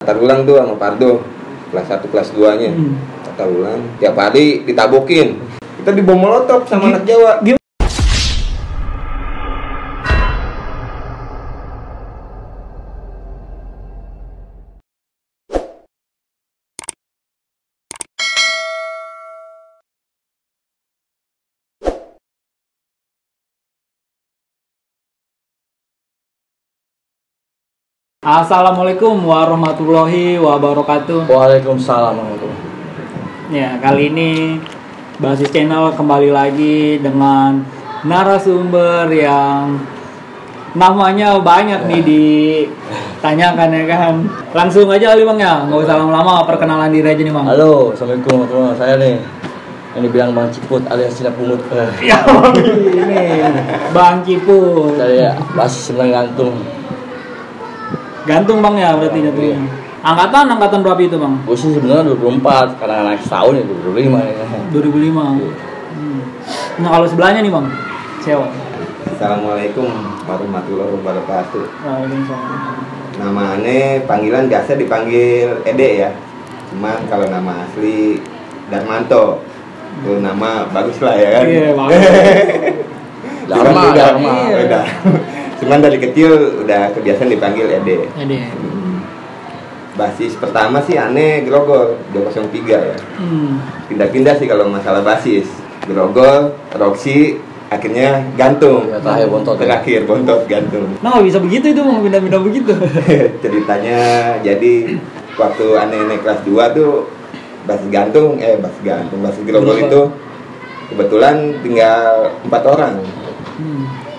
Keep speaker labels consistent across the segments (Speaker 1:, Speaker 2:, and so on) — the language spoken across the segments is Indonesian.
Speaker 1: Tatar ulang tuh sama Pardo, kelas 1 kelas 2 nya. Tatar ulang, tiap hari ditabokin. Kita dibom molotov sama anak Jawa.
Speaker 2: Assalamualaikum warahmatullahi wabarakatuh.
Speaker 3: Waalaikumsalam warahmatullahi.
Speaker 2: Ya, kali ini Basis Channel kembali lagi dengan narasumber yang namanya banyak nih ditanyakan ya kan. Langsung aja kali Bang ya, nggak usah lama-lama, perkenalan diri aja nih Bang.
Speaker 3: Halo, assalamualaikum warahmatullahi wabarakatuh. Saya nih yang dibilang Bang Ciput alias Cina Pungut.
Speaker 2: Ya, ini Bang Ciput.
Speaker 3: Saya basis sebenarnya
Speaker 2: Gantung Bang ya berarti jatuhnya. Angkatan berapa itu Bang?
Speaker 3: Gue sih sebenarnya 24 karena anak setahun ya 25 ya.
Speaker 2: 2005. Nah kalau sebelahnya nih Bang, siapa?
Speaker 1: Assalamualaikum warahmatullahi wabarakatuh.
Speaker 2: Waalaikumsalam.
Speaker 1: Nama aneh panggilan biasa dipanggil Ede ya. Cuman kalau nama asli Darmanto. Itu nama bagus lah ya kan.
Speaker 2: Iya, bagus.
Speaker 3: Dharma.
Speaker 1: Udah. Cuman dari kecil udah kebiasaan dipanggil Ede. Basis pertama sih aneh Grogol 203 ya. Pindah-pindah sih kalau masalah basis. Grogol, Roxy, akhirnya gantung.
Speaker 3: Ya, terakhir bontot.
Speaker 1: Terakhir bontot gantung.
Speaker 2: Nah bisa begitu itu Bang, pindah-pindah begitu.
Speaker 1: Ceritanya jadi waktu aneh naik kelas 2 tuh basis Grogol itu kebetulan tinggal 4 orang.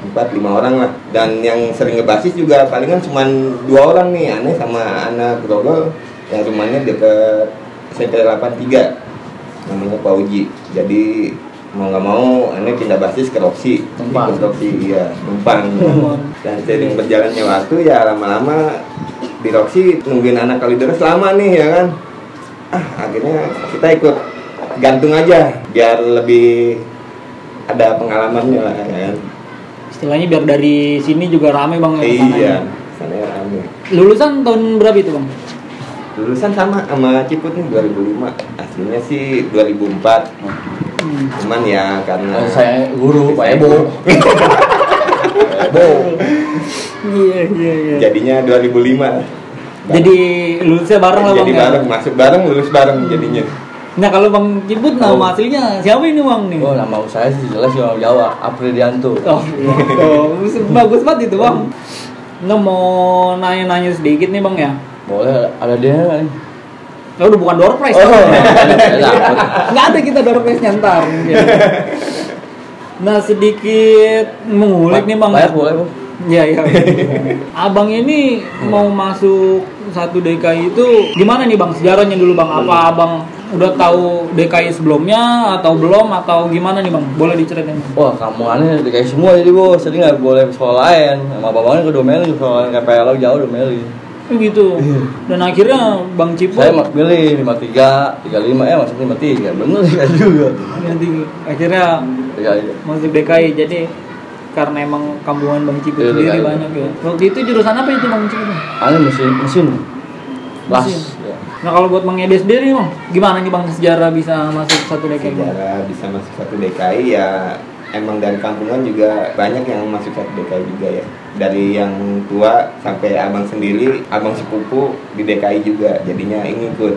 Speaker 1: 4-5 orang lah, dan yang sering ngebasis juga palingan cuma 2 orang nih, aneh sama anak Grogol yang rumahnya deket SMP 83 namanya Pak Uji. Jadi mau nggak mau aneh pindah basis ke Roxy. Iya, numpang. Dan sering berjalannya waktu ya lama-lama di Roxy nungguin anak Kalideres lama nih ya kan. Akhirnya kita ikut gantung aja biar lebih ada pengalamannya lah ya kan.
Speaker 2: Istilahnya biar dari sini juga rame Bang ya.
Speaker 1: Iya, sana rame.
Speaker 2: Lulusan tahun berapa itu Bang?
Speaker 1: Lulusan sama Ciput nih 2005. Aslinya sih 2004. Cuman ya karena
Speaker 3: saya guru Pak Ebo.
Speaker 2: Iya.
Speaker 1: Jadinya 2005.
Speaker 2: Jadi lulusnya bareng lah Bang.
Speaker 1: Jadi bareng, masuk bareng, lulus bareng jadinya.
Speaker 2: Nah kalau Bang Ciput nama aslinya siapa ini Bang nih?
Speaker 3: Oh, nama saya sih jelas orang Jawa, Aprilianto.
Speaker 2: Oh, bagus banget itu Bang. Nggak mau nanya-nanya sedikit nih Bang ya?
Speaker 3: Boleh, ada dia nggak nih?
Speaker 2: Oh, udah bukan door prize. Nggak ada kita door prize nyantar. Nah sedikit mengulik nih Bang.
Speaker 3: Banyak boleh Bang.
Speaker 2: Iya. Abang ini mau masuk 1 DKI itu gimana nih Bang? Sejarahnya dulu Bang. Apa Abang udah tahu DKI sebelumnya atau belum atau gimana nih Bang? Boleh diceritain?
Speaker 3: Wah, kamu aneh DKI semua jadi bos. Jadi nggak boleh sekolah lain. Sama abang-abangnya ke Domeli, sekolah lain KPL jauh Domeli.
Speaker 2: Gitu. Dan akhirnya Bang Ciput
Speaker 3: saya pilih 53, 35 masuk 53. Bener ya juga.
Speaker 2: nanti akhirnya masuk DKI. Jadi karena emang kampungan Bang Ciput sendiri banyak ya. Waktu itu jurusan apa itu Bang Ciput?
Speaker 3: Aneh mesin. Bas. Ya.
Speaker 2: Nah kalau buat Bang Ede sendiri Bang, gimana nih Bang sejarah bisa masuk 1 DKI?
Speaker 1: Sejarah bisa masuk 1 DKI ya emang dari kampungan juga banyak yang masuk 1 DKI juga ya. Dari yang tua sampai abang sendiri, abang sepupu di DKI juga, jadinya ikut.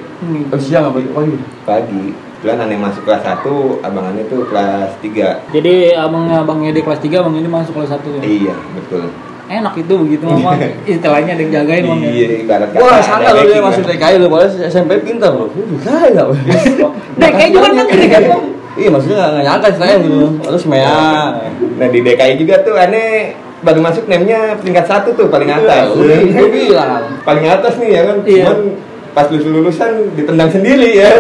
Speaker 3: Siang apa pagi?
Speaker 1: Pagi. Kebetulan aneh masuk kelas 1, abang aneh tuh kelas 3.
Speaker 2: Jadi Bang Ede kelas 3, Bang ini masuk kelas 1 ya?
Speaker 1: Iya, betul.
Speaker 2: Enak itu begitu Bang. Istilahnya ada yang jagain Bang ya.
Speaker 1: Iya, ibarat kata.
Speaker 3: Wah, sana lo dia masuk DKI lo, boleh SMP pintar lo. DKI enggak?
Speaker 2: DKI juga kan DKI Bang.
Speaker 3: Iya, maksudnya enggak nyangka saya gitu. Terus
Speaker 1: Nah, di DKI juga tuh aneh baru masuk nemnya peringkat 1 tuh paling atas.
Speaker 3: Gue bilang
Speaker 1: paling atas nih ya kan. Cuman pas lulusan ditendang sendiri ya.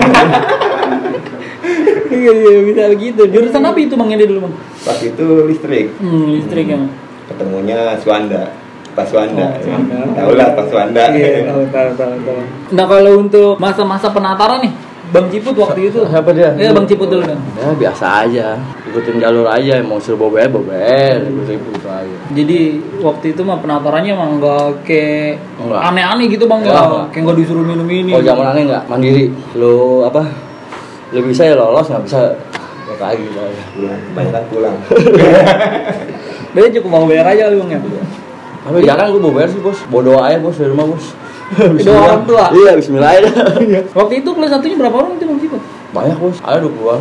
Speaker 2: Iya bisa begitu. Jurusan apa itu Bang Ede dulu Bang?
Speaker 1: Pas itu listrik.
Speaker 2: Listrik ya.
Speaker 1: Ketemunya Swanda. Pak Swanda. Tahu lah Pak Swanda.
Speaker 2: Iya, tahu. Nah kalau untuk masa-masa penataran nih Bang Ciput waktu itu.
Speaker 3: Siapa dia?
Speaker 2: Iya, Bang Ciput dulu kan.
Speaker 3: Ya biasa aja, ikutin jalur aja, mau suruh bober, ikutin itu aja.
Speaker 2: Jadi waktu itu mah penatarannya emang enggak kayak
Speaker 3: Enggak.
Speaker 2: aneh-aneh gitu Bang ya.
Speaker 3: Enggak.
Speaker 2: Kayak enggak disuruh minum ini.
Speaker 3: Oh zaman aneh nggak mandiri, lu apa? Lu bisa ya lolos, nggak bisa ya lagi lah.
Speaker 1: Pulang, kebanyakan pulang.
Speaker 2: Dia cukup mau bayar aja lu Bang ya.
Speaker 3: Tapi jarang gue bober sih bos, bodo aja bos di rumah bos.
Speaker 2: Doa orang tua.
Speaker 3: Iya, bismillah aja.
Speaker 2: Waktu itu kelas 1-nya berapa orang itu Bang Ciput?
Speaker 3: Banyak bos, ada 20-an.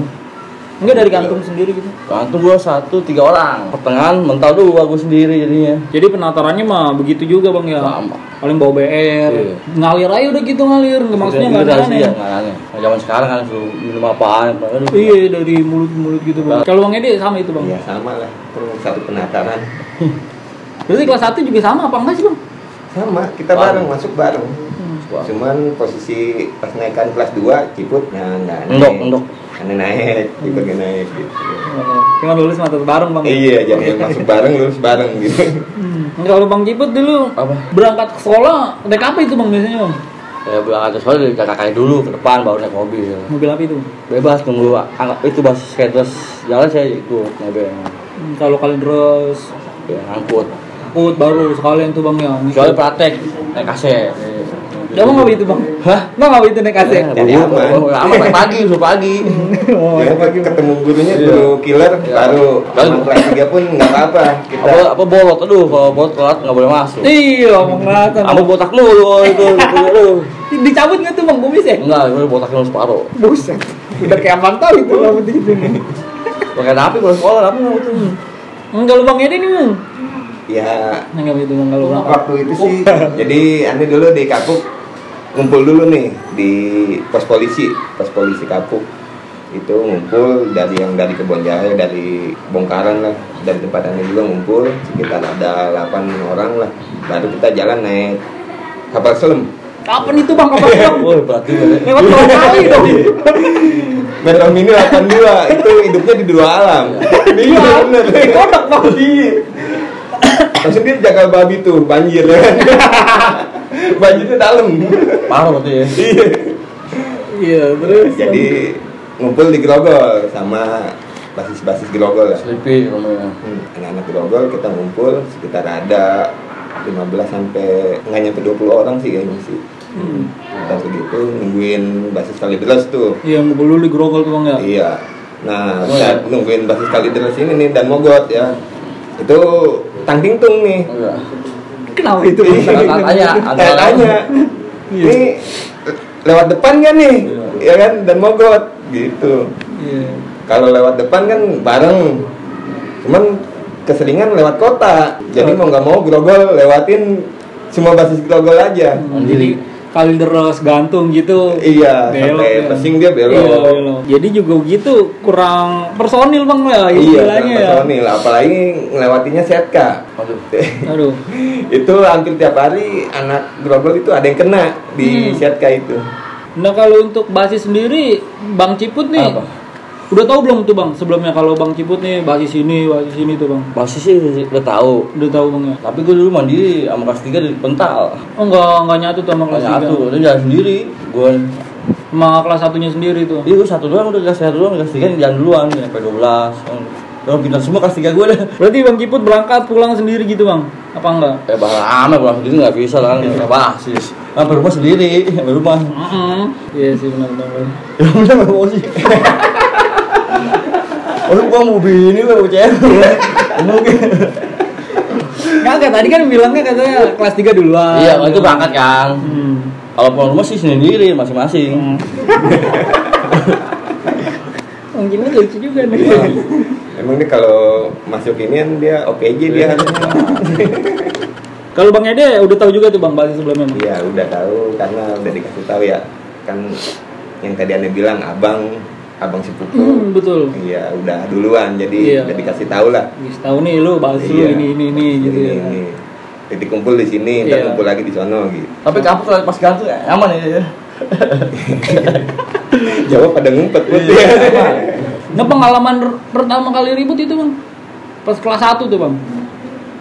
Speaker 2: Enggak dari kantung sendiri gitu.
Speaker 3: Kantung gua 1-3 orang, pertengahan mental 2 gua sendiri jadinya.
Speaker 2: Jadi penatarannya mah begitu juga Bang ya.
Speaker 3: Sama.
Speaker 2: Paling bawa BR.
Speaker 3: Iya.
Speaker 2: Ngalir aja udah gitu ngalir, nggak maksudnya nggak aneh.
Speaker 3: Iya, nggak aneh. Nah, zaman sekarang kan suruh minum apaan, aduh.
Speaker 2: Iya dari mulut-mulut gitu Bang. Kalau Bang Edi sama itu Bang.
Speaker 1: Iya sama lah, terus satu penataran.
Speaker 2: Berarti kelas 1 juga sama apa enggak sih Bang?
Speaker 1: Sama, kita bareng, masuk bareng.
Speaker 3: Wah.
Speaker 1: Cuman posisi pas naikkan kelas 2, Ciput nggak naik.
Speaker 3: Endok.
Speaker 1: Aneh naik, Ciput nggak naik gitu.
Speaker 2: Cuma lulus mata bareng Bang.
Speaker 1: Iya, jadi masuk bareng, lulus bareng gitu.
Speaker 2: Kalau Bang Ciput dulu
Speaker 3: Apa?
Speaker 2: berangkat ke sekolah naik apa itu Bang biasanya Bang?
Speaker 3: Ya berangkat ke sekolah dari kakak dulu ke depan baru naik mobil.
Speaker 2: Mobil apa itu?
Speaker 3: Bebas tunggu itu bus skaters jalan saya ikut nebeng.
Speaker 2: Kalau kalian terus
Speaker 3: Ya angkut.
Speaker 2: baru sekalian tuh Bang ya.
Speaker 3: Soalnya praktek naik kaset.
Speaker 2: Ya Bang apa itu Bang?
Speaker 3: Hah?
Speaker 2: Bang apa itu naik kaset?
Speaker 1: Jadi aman.
Speaker 3: Aman pagi, suruh pagi.
Speaker 2: Oh,
Speaker 1: Ya,
Speaker 2: pagi
Speaker 1: ketemu gurunya
Speaker 3: Iya.
Speaker 1: guru killer,
Speaker 3: Iya.
Speaker 1: baru
Speaker 3: Baru.
Speaker 1: kelas 3 pun nggak apa-apa. Kita
Speaker 3: Apa bolot, aduh kalau bolot telat nggak boleh masuk.
Speaker 2: Iya, Bang kelihatan.
Speaker 3: Kamu botak mulu itu, aduh.
Speaker 2: Dicabut nggak tuh Bang kumis ya?
Speaker 3: Enggak, gue botaknya separuh.
Speaker 2: Buset. Udah kayak mantau itu rambut gitu nih.
Speaker 3: Pakai api kalau sekolah apa nggak itu?
Speaker 2: Kalau Bang Edi nih Bang.
Speaker 1: ya
Speaker 2: Enggak itu Bang kalau berangkat.
Speaker 1: waktu itu sih. Jadi Ane dulu di Kapuk ngumpul dulu nih di pos polisi Kapuk. Itu ngumpul dari Kebon Jahe, dari Bongkaran lah, dari tempat Ane juga ngumpul sekitar ada 8 orang lah. Baru kita jalan naik kapal selam.
Speaker 2: Kapan itu Bang? Kapan Bang?
Speaker 3: Wah, berarti banget.
Speaker 2: Lewat berapa kali dong?
Speaker 1: Metro Mini 82 itu hidupnya di dua alam. Iya bener.
Speaker 2: Kodak Bang.
Speaker 1: Iya. Maksudnya dia jagal babi tuh banjir ya kan. Banjirnya dalam.
Speaker 3: Parah berarti ya.
Speaker 1: Iya.
Speaker 2: Iya, terus
Speaker 1: Jadi ngumpul di Grogol sama basis Grogol lah.
Speaker 3: Sleepy rumahnya.
Speaker 1: Anak-anak Grogol kita ngumpul sekitar ada 15 sampai nggak nyampe 20 orang sih kayaknya sih. Kita segitu nungguin basis Kalideres tuh.
Speaker 2: Iya, ngumpul dulu di Grogol tuh Bang ya.
Speaker 1: Iya. Nah,
Speaker 3: Oh,
Speaker 1: saat
Speaker 3: iya.
Speaker 1: nungguin basis Kalideres ini nih dan Mogot ya. Itu Tangtingtung nih.
Speaker 3: Enggak.
Speaker 2: Kenapa itu?
Speaker 1: Tanya. Ini lewat depan kan nih? Ya kan dan Mogot gitu.
Speaker 2: Iya.
Speaker 1: Kalau lewat depan kan bareng. Cuman keseringan lewat kota. Jadi mau nggak mau Grogol lewatin semua basis Grogol aja.
Speaker 2: Jadi Kalideres gantung gitu.
Speaker 1: Iya,
Speaker 2: Belok
Speaker 1: sampai
Speaker 2: ya.
Speaker 1: Pesing dia belok.
Speaker 2: Iya, belok. Jadi juga gitu kurang personil Bang ya
Speaker 1: Iya,
Speaker 2: istilahnya ya.
Speaker 1: personil. Apalagi ngelewatinya setka.
Speaker 3: Aduh.
Speaker 2: Aduh.
Speaker 1: Itu hampir tiap hari anak Grogol itu ada yang kena di setka itu.
Speaker 2: Nah kalau untuk basis sendiri Bang Ciput nih
Speaker 3: Apa?
Speaker 2: udah tahu belum tuh Bang sebelumnya kalau Bang Ciput nih basis ini tuh Bang?
Speaker 3: Masih sih udah tahu.
Speaker 2: Udah tahu Bang ya?
Speaker 3: Tapi gue dulu mandiri sama kelas 3 di Pental.
Speaker 2: Oh enggak nyatu tuh sama kelas
Speaker 3: Kelas
Speaker 2: 3.
Speaker 3: 1, udah jalan sendiri. Gue
Speaker 2: Sama kelas satunya sendiri tuh.
Speaker 3: Iya, gue 1 doang udah kelas 1 doang, kelas 3 jalan duluan sampai 12. Udah pintar semua kelas 3 gue dah.
Speaker 2: Berarti Bang Ciput berangkat pulang sendiri gitu Bang? Apa enggak?
Speaker 3: Lama pulang sendiri nggak bisa lah, nggak basis. Sampai rumah sendiri, sampai rumah.
Speaker 2: Iya sih benar-benar.
Speaker 3: Ya udah nggak mau sih. Oh, lu gua mau bini lu cewek. Mungkin.
Speaker 2: Kagak tadi kan bilangnya katanya kelas 3 duluan.
Speaker 3: Iya, itu berangkat kan.
Speaker 2: Hmm.
Speaker 3: Kalau pulang rumah sih sendiri masing-masing.
Speaker 2: Bang Ciput lucu juga nih.
Speaker 1: Emang nih kalau masuk ini kan dia OPJ dia harusnya.
Speaker 2: Kalau Bang Ede udah tahu juga tuh Bang basis sebelumnya Bang?
Speaker 1: Iya udah tahu karena udah dikasih tahu ya kan yang tadi Ane bilang abang sepupu.
Speaker 2: Betul.
Speaker 1: Iya udah duluan jadi
Speaker 2: Iya.
Speaker 1: udah dikasih tahu lah.
Speaker 2: Bisa tahu nih lu basis lu
Speaker 1: Iya.
Speaker 2: ini gitu ya.
Speaker 1: Ini. Titik kumpul di sini, ntar
Speaker 2: Iya.
Speaker 1: kumpul lagi di sono gitu.
Speaker 3: Tapi kapuk pas gantung aman ya.
Speaker 1: Jawab pada ngumpet Put.
Speaker 3: Iya.
Speaker 2: Nah pengalaman pertama kali ribut itu Bang? Pas kelas 1 tuh Bang?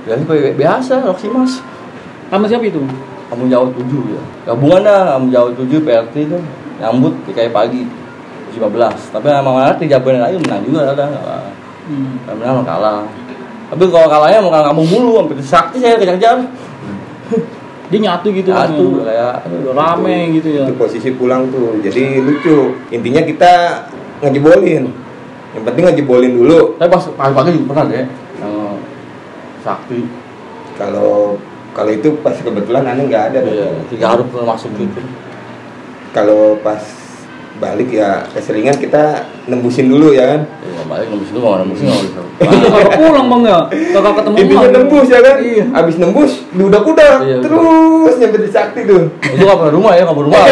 Speaker 3: Ya sih biasa, Roksimas.
Speaker 2: Sama siapa itu Bang?
Speaker 3: Kamu jauh 7 ya. Gabungan dah, kamu jauh 7 PRT itu. nyambut kayak pagi 15. Tapi sama anak dijabarin lagi menang juga ada. Menang kalah. Tapi kalau kalahnya mau kalah kampung mulu sampai sakti saya kejar-kejar.
Speaker 2: Dia nyatu gitu kan.
Speaker 3: Nyatu kayak
Speaker 2: rame gitu ya.
Speaker 1: Itu posisi pulang tuh. Jadi lucu. Intinya kita ngejebolin. Yang penting ngejebolin dulu.
Speaker 3: Tapi pas pagi-pagi juga pernah deh yang sakti.
Speaker 1: Kalau itu pas kebetulan aneh nggak ada.
Speaker 3: Iya, 3 harus masuk gitu.
Speaker 1: Kalau pas balik ya keseringan kita nembusin dulu ya kan.
Speaker 3: Iya, balik nembus dulu, mau nembusin nggak bisa.
Speaker 2: Itu kalau pulang bang ya, kakak ketemu
Speaker 1: Intinya
Speaker 2: emak.
Speaker 1: nembus ya kan.
Speaker 2: Iya.
Speaker 1: Abis nembus diudak-udak
Speaker 3: Iya,
Speaker 1: terus nyampe di Sakti tuh.
Speaker 3: Itu kabar rumah ya, kabar rumah.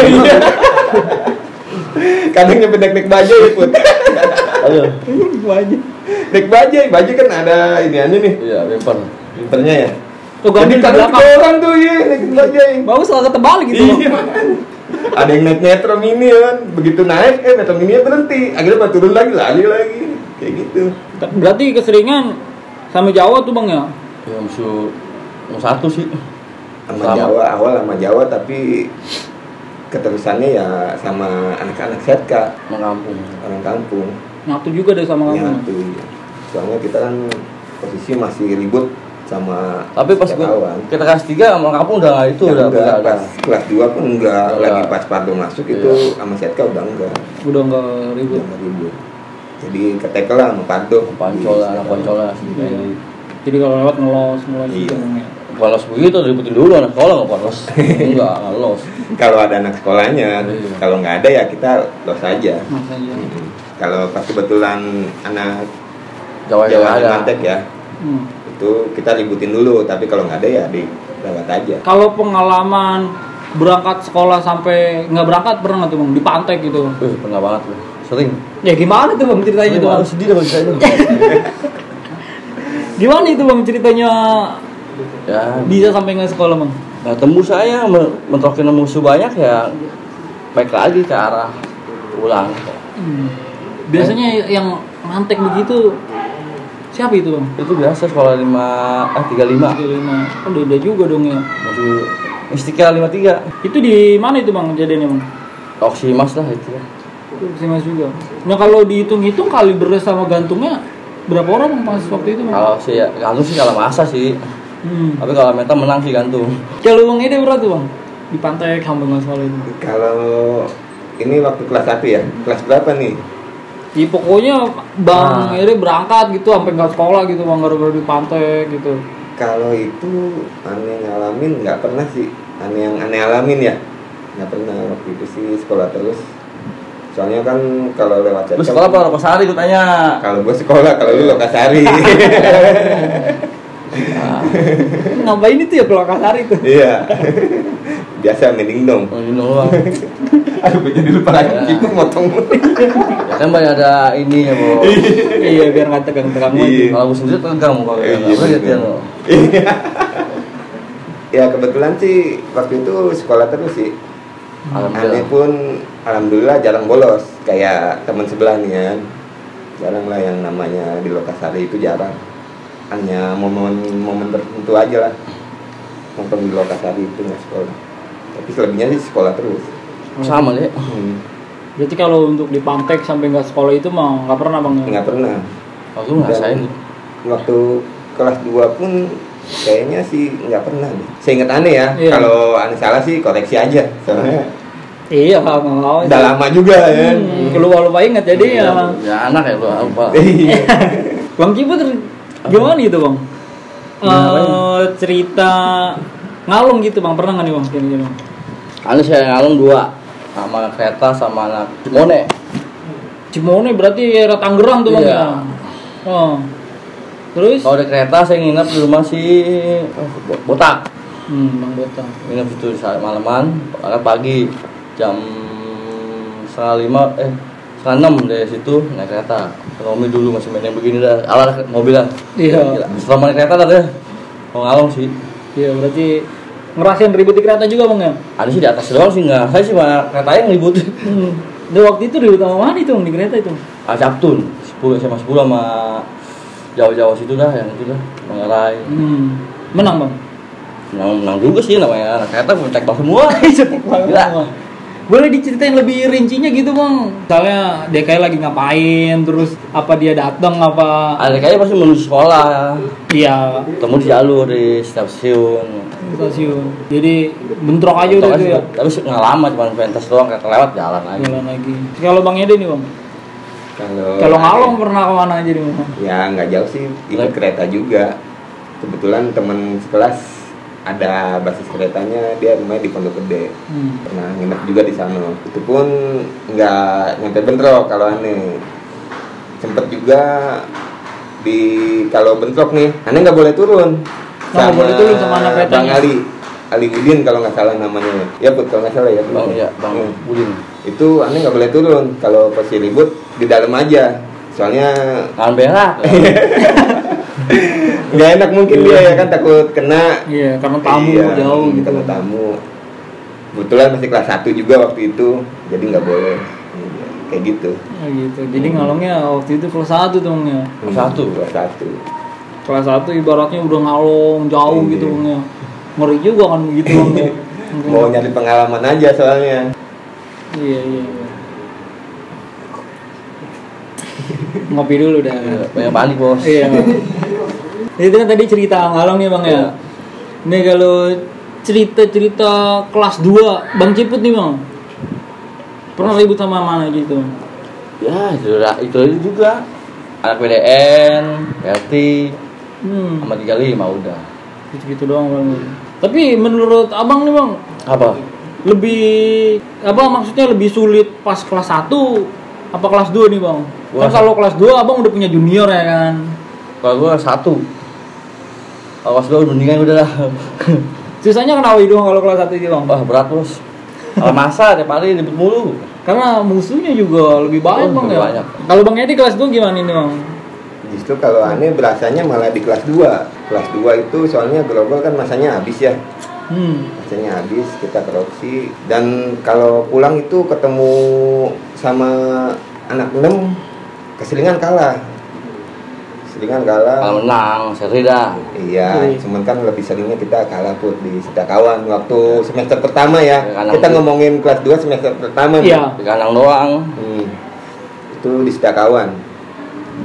Speaker 1: Kadang nyampe naik bajai ya Put.
Speaker 3: Ayo.
Speaker 2: Aja.
Speaker 1: Naik bajai kan ada ini aja nih.
Speaker 3: Iya, bemper.
Speaker 1: Pinternya ya.
Speaker 2: Tuh
Speaker 1: Jadi
Speaker 2: ganti di
Speaker 1: kadang
Speaker 2: belakang.
Speaker 1: 3 orang tuh ya naik bajai.
Speaker 2: Bagus kalau ketebalik gitu.
Speaker 1: Iya. Ada yang naik metro mini ya kan. Begitu naik metro mini berhenti. Akhirnya baru turun lagi kayak gitu.
Speaker 2: Berarti keseringan sama Jawa tuh bang ya?
Speaker 3: Ya musuh satu sih.
Speaker 1: Sama Jawa awal sama Jawa tapi keterusannya ya sama anak-anak setka orang kampung
Speaker 2: Nyatu juga deh sama kamu.
Speaker 1: nyatu ya. Soalnya kita kan posisi masih ribut sama
Speaker 3: Tapi pas kita kelas 3 sama kampung udah nggak itu
Speaker 1: ya,
Speaker 3: udah
Speaker 1: enggak,
Speaker 3: ada.
Speaker 1: pas kelas 2 pun enggak
Speaker 3: Udah.
Speaker 1: lagi pas Pardo masuk itu sama setka udah enggak
Speaker 2: Ribut.
Speaker 1: udah ribut jadi ketekel lah sama Pardo
Speaker 3: Pancol lah, anak pancol lah.
Speaker 2: Iya. Jadi kalau lewat ngelos
Speaker 1: Iya.
Speaker 2: gitu bang ya.
Speaker 3: Palos begitu ributin dulu anak sekolah nggak palos. Enggak los.
Speaker 1: kalau ada anak sekolahnya
Speaker 3: Iya.
Speaker 1: kalau nggak ada ya kita los aja.
Speaker 2: Makanya.
Speaker 1: Kalau pas kebetulan anak
Speaker 3: Jawa
Speaker 1: Jawa
Speaker 3: ada.
Speaker 1: mantek ya itu kita ributin dulu tapi kalau nggak ada ya lewat aja.
Speaker 2: Kalau pengalaman berangkat sekolah sampai nggak berangkat pernah nggak tuh bang? Dipantek gitu.
Speaker 3: Pernah banget loh. Sering.
Speaker 2: Ya gimana tuh bang ceritanya tuh? Bang?
Speaker 3: Harus sedih dong ceritanya.
Speaker 2: Gimana itu bang ceritanya
Speaker 3: Ya,
Speaker 2: bisa sampai nggak sekolah bang?
Speaker 3: nah tembus saya mentrokin musuh banyak ya baik lagi ke arah pulang.
Speaker 2: Biasanya yang mantek begitu siapa itu bang?
Speaker 3: Itu biasa sekolah 35.
Speaker 2: 35. Oh, udah juga dong ya.
Speaker 3: Masih Istika 53.
Speaker 2: Itu di mana itu bang kejadiannya bang?
Speaker 3: Oksimas lah itu.
Speaker 2: Si Mas juga. Nah kalau dihitung-hitung kali beres sama gantungnya berapa orang bang pas waktu itu bang?
Speaker 3: Kalau sih ya, gantung sih kalau masa sih. Tapi kalau mental menang sih gantung.
Speaker 2: Kalau bang ini berapa tuh bang? Di pantai kampung Mas Wali itu.
Speaker 1: Kalau ini waktu kelas 1 ya, kelas berapa nih?
Speaker 2: Ya pokoknya bang ini berangkat gitu sampai nggak sekolah gitu bang gara-gara di pantai gitu.
Speaker 1: Kalau itu aneh ngalamin nggak pernah sih. Aneh yang aneh alamin ya nggak pernah. Waktu itu sih sekolah terus. Soalnya kan kalau lewat
Speaker 3: Lu sekolah apa Lokasari gue tanya.
Speaker 1: Kalau gue sekolah, kalau lu Lokasari.
Speaker 2: Ngapain itu ya Lokasari tuh?
Speaker 1: Iya. Biasa mending dong.
Speaker 3: Oh, ini doang.
Speaker 1: Aduh, gue jadi lupa lagi. Kita motong.
Speaker 3: Ya kan banyak ada ininya, Bo.
Speaker 2: Iya biar nggak tegang-tegang
Speaker 1: Iya.
Speaker 2: lagi.
Speaker 3: Kalau gue sendiri tegang kalau
Speaker 1: Iya,
Speaker 3: enggak boleh
Speaker 1: betul.
Speaker 3: lo.
Speaker 1: Ya kebetulan sih waktu itu sekolah terus sih. Aneh pun alhamdulillah jarang bolos kayak teman sebelah nih kan. Jarang lah yang namanya di Lokasari itu jarang. Hanya momen tertentu aja lah nonton di Lokasari itu nggak sekolah. Tapi selebihnya sih sekolah terus.
Speaker 3: Sama deh.
Speaker 2: Berarti kalau untuk di pantek sampai nggak sekolah itu mah nggak pernah bang?
Speaker 1: Nggak pernah.
Speaker 3: Aku ngerasain.
Speaker 1: Waktu kelas 2 pun kayaknya sih nggak pernah deh. Saya ingat aneh ya.
Speaker 2: Iya.
Speaker 1: Kalau aneh salah sih koreksi aja. Soalnya
Speaker 2: Iya nggak mau.
Speaker 1: udah lama juga ya.
Speaker 2: Lupa ingat jadi ya.
Speaker 3: Ya anak ya lu apa?
Speaker 1: Iya.
Speaker 2: Bang Ciput gimana gitu bang? Cerita ngalung gitu bang pernah nggak nih bang? Gini bang.
Speaker 3: Anu saya ngalung 2 sama kereta sama anak Cimone.
Speaker 2: Cimone berarti era Tangerang tuh bang
Speaker 3: Iya.
Speaker 2: ya. Oh. Terus?
Speaker 3: Kalau ada kereta saya nginep di rumah si Botak.
Speaker 2: Bang Bota.
Speaker 3: Nginep situ malaman, berangkat pagi jam 4:30 6 dari situ naik kereta. Ekonomi dulu masih main yang begini dah, ala mobil lah.
Speaker 2: Iya.
Speaker 3: Gila. Setelah naik kereta dah deh. Mau ngalong sih.
Speaker 2: Iya berarti ngerasain ribut di kereta juga bang ya?
Speaker 3: Ada sih di atas doang sih enggak. Saya sih mah keretanya yang ribut.
Speaker 2: Udah waktu itu ribut sama mana itu bang di kereta itu?
Speaker 3: Captun 10 sama 10 sama Jawa-Jawa situ dah yang itu dah mengerai.
Speaker 2: Menang bang?
Speaker 3: Menang juga sih namanya anak kereta cek bal semua. Gila.
Speaker 2: Boleh diceritain lebih rincinya gitu bang. Misalnya DKI lagi ngapain, terus apa dia datang apa?
Speaker 3: DKI pasti menuju sekolah.
Speaker 2: Iya.
Speaker 3: Ketemu di jalur di stasiun.
Speaker 2: Jadi bentrok aja udah itu ya.
Speaker 3: Tapi nggak lama, cuma pentas doang, kayak kelewat jalan lagi.
Speaker 2: Kalau Bang Ede nih bang? Kalau ngalong pernah kemana aja nih bang?
Speaker 1: Ya nggak jauh sih, ikut kereta juga. Kebetulan teman sekelas ada basis keretanya, dia rumahnya di Pondok Gede. Pernah nginep juga di sana. Itu pun nggak nyampe bentrok kalau aneh. Sempet juga kalau bentrok nih, aneh nggak boleh turun.
Speaker 2: Nggak boleh turun sama anak keretanya.
Speaker 1: Bang Ali Udin kalau nggak salah namanya. Ya Put, kalau nggak salah ya.
Speaker 3: Bang Udin.
Speaker 1: Itu aneh nggak boleh turun. Kalau pasti ribut di dalam aja. Soalnya
Speaker 3: berak.
Speaker 1: Nggak enak mungkin dia ya kan, takut kena.
Speaker 2: Iya, karena tamu jauh gitu.
Speaker 1: Karena tamu. Kebetulan masih kelas 1 juga waktu itu, jadi nggak boleh. Kayak gitu.
Speaker 2: Ya gitu. Jadi ngalongnya waktu itu kelas 1 dong ya.
Speaker 1: Kelas 1.
Speaker 2: Kelas 1 ibaratnya udah ngalong jauh gitu bang ya. Ngeri juga kan gitu bang ya.
Speaker 1: Mau nyari pengalaman aja soalnya.
Speaker 2: Iya. Ngopi dulu dah.
Speaker 3: Banyak panik bos.
Speaker 2: Iya. Itu kan tadi cerita ngalong nih bang ya. Nih kalau cerita kelas 2 Bang Ciput nih bang, pernah ribut sama mana gitu?
Speaker 3: Ya itu juga. Anak PDN, RT, sama 35 udah.
Speaker 2: Gitu doang bang. Tapi menurut abang nih bang,
Speaker 3: Apa?
Speaker 2: Maksudnya lebih sulit pas kelas 1 apa kelas 2 nih bang? Kan kalau kelas 2 abang udah punya junior ya kan?
Speaker 3: Kalau gua 1. Kalau kelas 2 mendingan udah lah.
Speaker 2: Susahnya kenapa itu kalau kelas 1 gitu bang?
Speaker 3: Wah berat bos. Kalau masa tiap hari ribut mulu.
Speaker 2: Karena musuhnya juga lebih banyak bang ya.
Speaker 3: Banyak.
Speaker 2: Kalau Bang Edi kelas 2 gimana nih bang?
Speaker 1: Justru kalau aneh berasanya malah di kelas 2. Kelas 2 itu soalnya global kan masanya habis ya. Masanya habis, kita korupsi. Dan kalau pulang itu ketemu sama anak 6, keselingan kalah.
Speaker 3: Kalau menang, seri dah.
Speaker 1: Iya, cuman kan lebih seringnya kita kalah Put di Setakawan waktu semester pertama ya.
Speaker 3: Kanang
Speaker 1: Kita ngomongin kelas 2 semester pertama nih.
Speaker 2: Iya.
Speaker 3: Di kandang doang.
Speaker 1: Itu di Setakawan.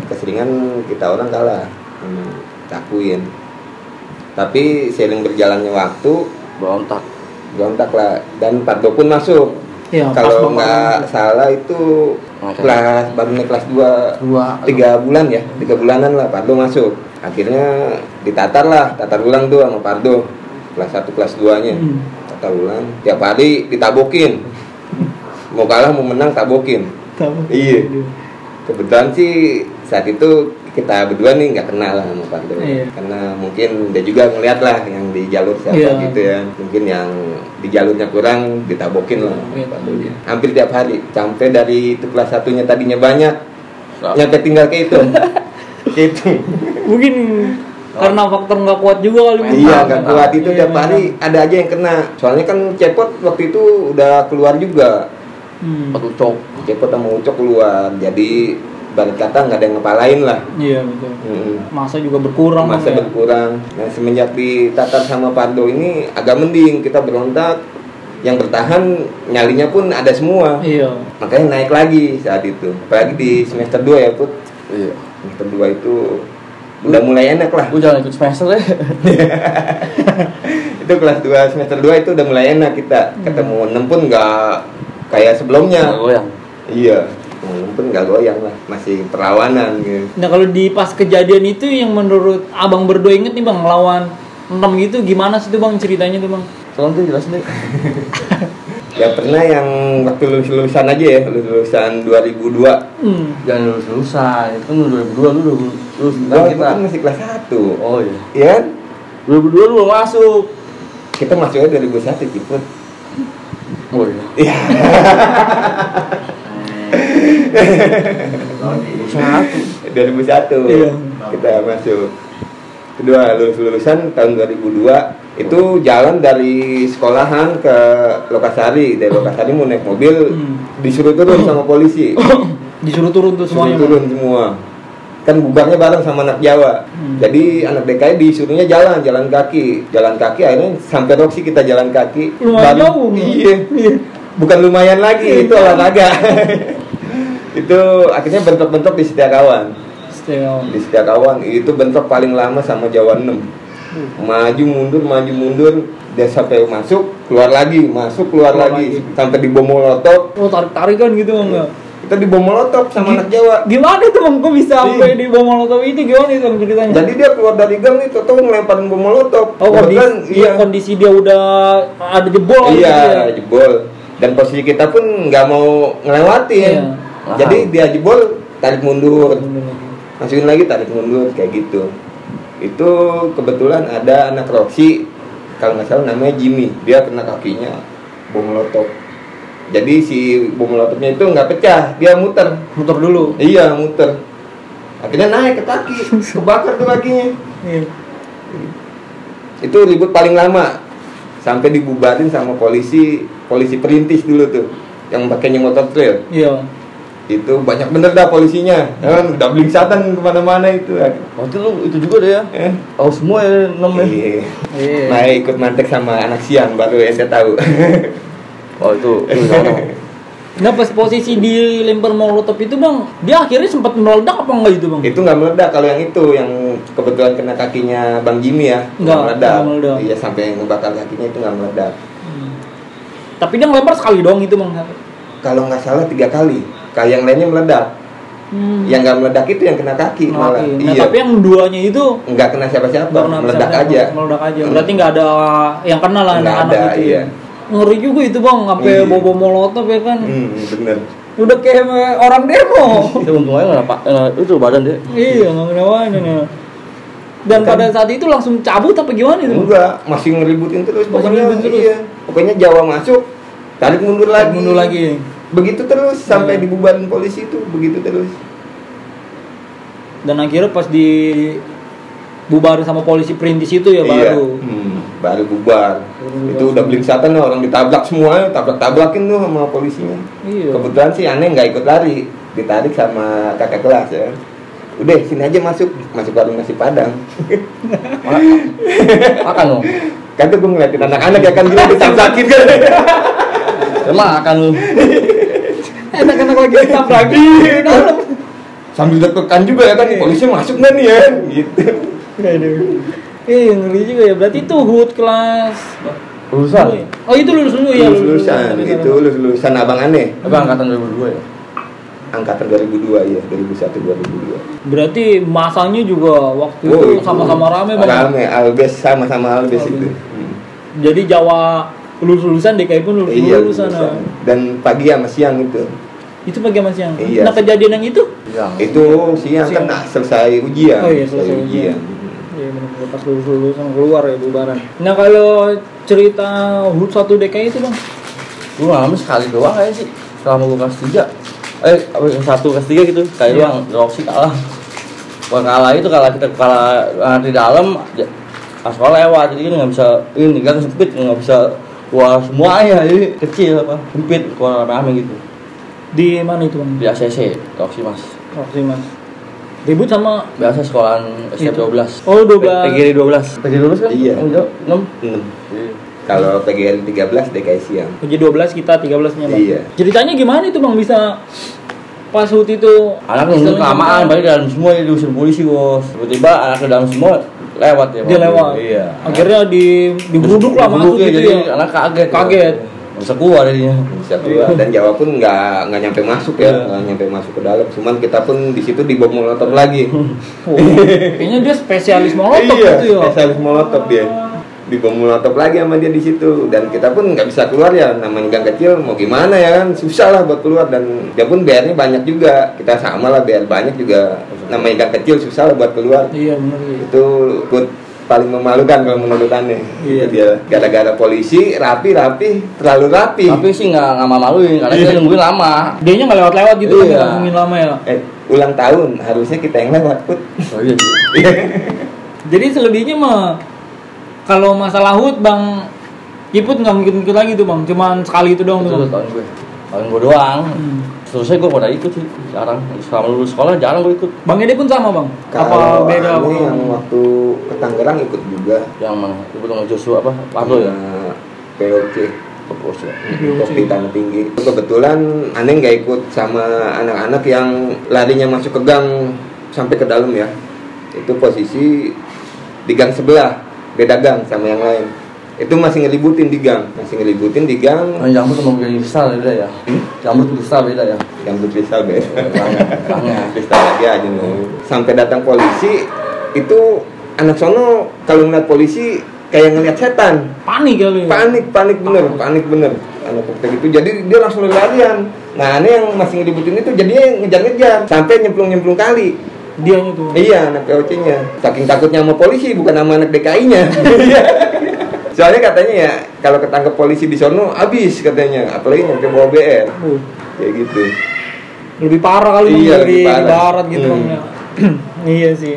Speaker 1: Keseringan kita orang kalah. Takuin. Tapi seiring berjalannya waktu berontak lah, dan Pardo pun masuk.
Speaker 2: Iya,
Speaker 1: kalau nggak salah itu baru naik kelas 2 3 bulan ya, 3 bulanan lah Pardo masuk. Akhirnya tatar ulang tuh sama Pardo kelas 1 kelas 2 nya. Tatar ulang tiap hari ditabokin, mau kalah mau menang tabokin. Iya, kebetulan sih saat itu kita berdua nih nggak kenal lah sama Pardo. Karena mungkin dia juga ngeliat lah yang di jalur siapa gitu ya, mungkin yang di jalurnya kurang ditabokin lah Pardo. Hampir tiap hari, sampai dari itu kelas 1-nya tadinya banyak, nyampe tinggal ke itu. Mungkin
Speaker 2: karena faktor nggak kuat juga kali.
Speaker 1: Iya, nggak kuat itu tiap hari ada aja yang kena. Soalnya kan Cepot waktu itu udah keluar juga. Cepot sama Ucok keluar, jadi balik kata nggak ada yang ngepalain lah.
Speaker 2: Iya betul. Masa juga berkurang.
Speaker 1: Nah, semenjak ditatar sama Pardo ini agak mending, kita berontak. Yang bertahan nyalinya pun ada semua.
Speaker 2: Iya.
Speaker 1: Makanya naik lagi saat itu. Apalagi di semester 2 ya Put.
Speaker 3: Iya.
Speaker 1: Semester 2 itu udah mulai enak lah.
Speaker 3: Gue jangan ikut semester deh.
Speaker 1: Itu kelas 2 semester 2 itu udah mulai enak kita. Ketemu 6 pun nggak kayak sebelumnya.
Speaker 3: Nggak goyang.
Speaker 1: Iya. Pun nggak goyang lah, masih perlawanan gitu.
Speaker 2: Nah kalau di pas kejadian itu yang menurut abang berdua inget nih bang, ngelawan 6 gitu gimana sih tuh bang ceritanya tuh bang?
Speaker 3: Tolong tuh jelasin deh.
Speaker 1: Ya pernah yang waktu lulusan aja ya, lulusan 2002.
Speaker 3: Jangan lulusan, itu kan 2002 lu udah lulus.
Speaker 1: Kita kan masih kelas 1.
Speaker 3: Oh iya.
Speaker 1: Iya.
Speaker 3: 2002 lu mau masuk.
Speaker 1: Kita masuknya 2001 Ciput.
Speaker 3: Oh iya.
Speaker 1: Iya. 2001
Speaker 2: Iya.
Speaker 1: Kita masuk. Kedua lulusan tahun 2002 itu jalan dari sekolahan ke Lokasari. Dari Lokasari mau naik mobil disuruh turun sama polisi.
Speaker 2: Disuruh turun tuh semuanya.
Speaker 1: Turun semua. Kan bubarnya bareng sama anak Jawa. Jadi anak DKI disuruhnya jalan kaki akhirnya sampai Roksi kita jalan kaki.
Speaker 2: Lumayan jauh.
Speaker 1: Iya. bukan lumayan lagi, itu olahraga. Itu akhirnya bentrok-bentrok di Setiakawan. Di Setiakawan itu bentrok paling lama sama Jawa 6. Maju mundur, dia sampai masuk, keluar lagi, masuk, keluar lagi, sampai di bom molotov.
Speaker 2: Oh, tarik-tarikan gitu enggak?
Speaker 1: Kita di bom molotov sama anak Jawa.
Speaker 2: Gimana tuh bang, kok bisa sampai di bom molotov itu, gimana itu ceritanya?
Speaker 1: Jadi dia keluar dari gang itu tuh ngelemparin bom molotov.
Speaker 2: Oh, kondisi dia udah ada jebol.
Speaker 1: Iya,
Speaker 2: gitu ya?
Speaker 1: ada jebol. Dan posisi kita pun nggak mau ngelewatin.
Speaker 2: Iya.
Speaker 1: Jadi dia jebol, tarik mundur. Masukin lagi, tarik mundur, kayak gitu. Itu kebetulan ada anak Roxy, kalau nggak salah namanya Jimmy. Dia kena kakinya bom molotov. Jadi si bom molotovnya itu nggak pecah, dia muter
Speaker 2: dulu.
Speaker 1: Iya, muter. Akhirnya naik ke kaki, kebakar tuh kakinya.
Speaker 2: Iya.
Speaker 1: Itu ribut paling lama, sampai dibubarin sama polisi perintis dulu tuh, yang pakainya motor trail.
Speaker 2: Iya.
Speaker 1: Itu banyak bener dah polisinya, kan udah blingsatan kemana-mana itu.
Speaker 3: Waktu lu itu juga deh ya. Tahu semua ya namanya.
Speaker 1: Iya.
Speaker 2: Iya.
Speaker 1: Nah, ikut mantek sama anak siang baru ente tahu.
Speaker 3: Oh itu
Speaker 2: Nah pas posisi dilempar molotov itu bang, dia akhirnya sempat meledak apa enggak itu bang?
Speaker 1: Itu nggak meledak, kalau yang itu yang kebetulan kena kakinya Bang Jimmy ya, nggak meledak. Iya, sampai ngebakar kakinya itu nggak meledak.
Speaker 2: Tapi dia ngelempar sekali doang itu bang?
Speaker 1: Kalau nggak salah 3 kali, kalau yang lainnya meledak. Yang nggak meledak itu yang kena kaki malah.
Speaker 2: Nah,
Speaker 1: iya.
Speaker 2: tapi yang duanya itu
Speaker 1: nggak kena siapa-siapa, meledak aja.
Speaker 2: Meledak aja. Berarti nggak ada yang kena lah anak-anak itu.
Speaker 1: Iya.
Speaker 2: Ngeri juga itu bang, sampai bobo molotov ya kan.
Speaker 1: Bener.
Speaker 2: Udah kayak orang demo.
Speaker 3: Itu untung aja nggak itu badan dia.
Speaker 2: Iya, nggak kena. Dan pada saat itu langsung cabut apa gimana itu?
Speaker 1: Enggak, masih ngeributin terus.
Speaker 2: Masih ngeributin terus.
Speaker 1: Iya. Pokoknya Jawa masuk, tarik mundur lagi. Begitu terus sampai dibubarin polisi itu, begitu terus.
Speaker 2: Dan akhirnya pas bubarin sama polisi perintis itu ya baru.
Speaker 1: Baru bubar. Itu udah blingsatan, orang ditabrak semua, tabrak-tabrakin tuh sama polisinya.
Speaker 2: Iya.
Speaker 1: Kebetulan sih aneh nggak ikut lari, ditarik sama kakak kelas ya. Udah sini aja masuk warung nasi Padang.
Speaker 3: Makan dong.
Speaker 1: Kan tuh gue ngeliatin anak-anak ya kan gila ditabrakin kan.
Speaker 3: Makan lu.
Speaker 2: Enak-enak lagi ditabrakin di dalam.
Speaker 1: Sambil deg-degan juga ya kan, polisi masuk nggak nih ya gitu.
Speaker 2: Aduh. Ngeri juga ya. Berarti itu HUT kelas
Speaker 3: Lulusan.
Speaker 2: Oh, itu lulus dulu ya.
Speaker 1: Lulusan Abang Aneh.
Speaker 3: Apa angkatan 2002 ya?
Speaker 1: Angkatan 2002 ya, 2001 2002.
Speaker 2: Berarti masanya juga waktu itu sama-sama rame Bang.
Speaker 1: Rame, Albes sama-sama Albes itu.
Speaker 2: Jadi Jawa lulusan DKI pun lulusan.
Speaker 1: Dan pagi sama siang itu.
Speaker 2: Itu pagi sama siang.
Speaker 1: Iya.
Speaker 2: Nah, kejadian yang itu?
Speaker 1: Itu siang kan selesai ujian.
Speaker 2: Oh iya, selesai ujian. Iya benar, pas lulusan keluar ya bubaran. Nah, kalau cerita HUT 1 DKI itu Bang?
Speaker 3: Gue ngalamin sekali doang kayaknya sih selama gue kelas 3 kelas 3 gitu kayak doang, Roxy kalah. Bukan kalah itu, kita kalah di dalam pas sekolah lewat, jadi kan nggak bisa, ini gang sempit, nggak bisa keluar semuanya, jadi kecil apa, sempit, keluar rame-rame gitu.
Speaker 2: Di mana itu Bang?
Speaker 3: Di ACC, Roxy Mas.
Speaker 2: Ribut sama
Speaker 3: Biasa sekolahan SMP 12.
Speaker 2: Oh, 12.
Speaker 3: PGRI 12. PGRI 12 kan?
Speaker 1: Iya.
Speaker 3: 6.
Speaker 1: Kalau PGRI 13 DKI siang.
Speaker 2: Jadi 12 kita 13-nya Bang.
Speaker 1: Iya.
Speaker 2: Ceritanya gimana itu Bang bisa pas HUT itu
Speaker 3: Anak nunggu kelamaan, balik dalam semua ya diusir polisi bos. Tiba-tiba anak dalam semua lewat ya.
Speaker 2: Dia lewat.
Speaker 3: Iya.
Speaker 2: Akhirnya digeruduk lah masuk
Speaker 3: ya,
Speaker 2: gitu
Speaker 3: jadi
Speaker 2: ya.
Speaker 3: anak kaget.
Speaker 2: Ya.
Speaker 3: Bisa keluar jadinya.
Speaker 1: Dan Jawa pun nggak nyampe masuk ya, nggak nyampe masuk ke dalam. Cuman kita pun di situ dibom molotov lagi.
Speaker 2: Kayaknya dia spesialis molotov gitu ya.
Speaker 1: Spesialis molotov dia. Dibom molotov lagi sama dia di situ, dan kita pun nggak bisa keluar ya, namanya gang kecil mau gimana ya kan, susah lah buat keluar, dan dia pun BR-nya banyak juga, kita sama lah BR banyak juga, namanya gang kecil susah lah buat keluar.
Speaker 2: Iya benar.
Speaker 1: Itu buat paling memalukan kalau menurut aneh.
Speaker 2: Iya.
Speaker 1: Dia gara-gara polisi rapi terlalu rapi.
Speaker 3: Tapi sih nggak maluin karena dia nungguin lama.
Speaker 2: Dianya nggak lewat gitu kan,
Speaker 3: Iya.
Speaker 2: nungguin lama ya.
Speaker 1: Ulang tahun harusnya kita yang lewat Put.
Speaker 3: Oh iya.
Speaker 2: Jadi selebihnya mah kalau masalah HUT Bang Iput nggak mungkin ikut lagi tuh Bang, cuman sekali itu doang tuh.
Speaker 3: Tahun gue doang. Selesai gue pada ikut sih, jarang. Selama lulus sekolah jarang gue ikut.
Speaker 2: Bang Ede pun sama Bang?
Speaker 1: Kalau
Speaker 2: apa beda?
Speaker 1: aneh yang waktu ke Tangerang ikut juga.
Speaker 3: Yang mana? Ikut sama Joshua apa? Pablo ya?
Speaker 1: POC.
Speaker 3: Fokus ya.
Speaker 1: Kopi Tanah Tinggi. Kebetulan aneh nggak ikut sama anak-anak yang larinya masuk ke gang sampai ke dalam ya. Itu posisi di gang sebelah, beda gang sama yang lain. Itu masih ngelibutin di gang.
Speaker 3: Jamur sama kristal beda ya. Jamur kristal beda ya.
Speaker 1: Yang kristal beda.
Speaker 3: Tangnya.
Speaker 1: Kristal lagi aja nih. Sampai datang polisi, itu anak sono kalau ngeliat polisi kayak ngeliat setan.
Speaker 2: Panik kali.
Speaker 1: Panik bener. Anak kayak gitu. Jadi dia langsung larian. Nah, aneh yang masih ngelibutin itu jadinya ngejar-ngejar sampai nyemplung kali.
Speaker 2: Dianya tuh.
Speaker 1: Iya, anak POC-nya. Saking takutnya sama polisi, bukan sama anak DKI-nya. Soalnya katanya ya, kalau ketangkep polisi di sono, habis katanya. Apalagi nyampe bawa BR. Kayak gitu.
Speaker 2: Lebih parah kali
Speaker 1: Iya,
Speaker 2: dari
Speaker 1: lebih parah.
Speaker 2: barat gitu kan ya. Iya sih.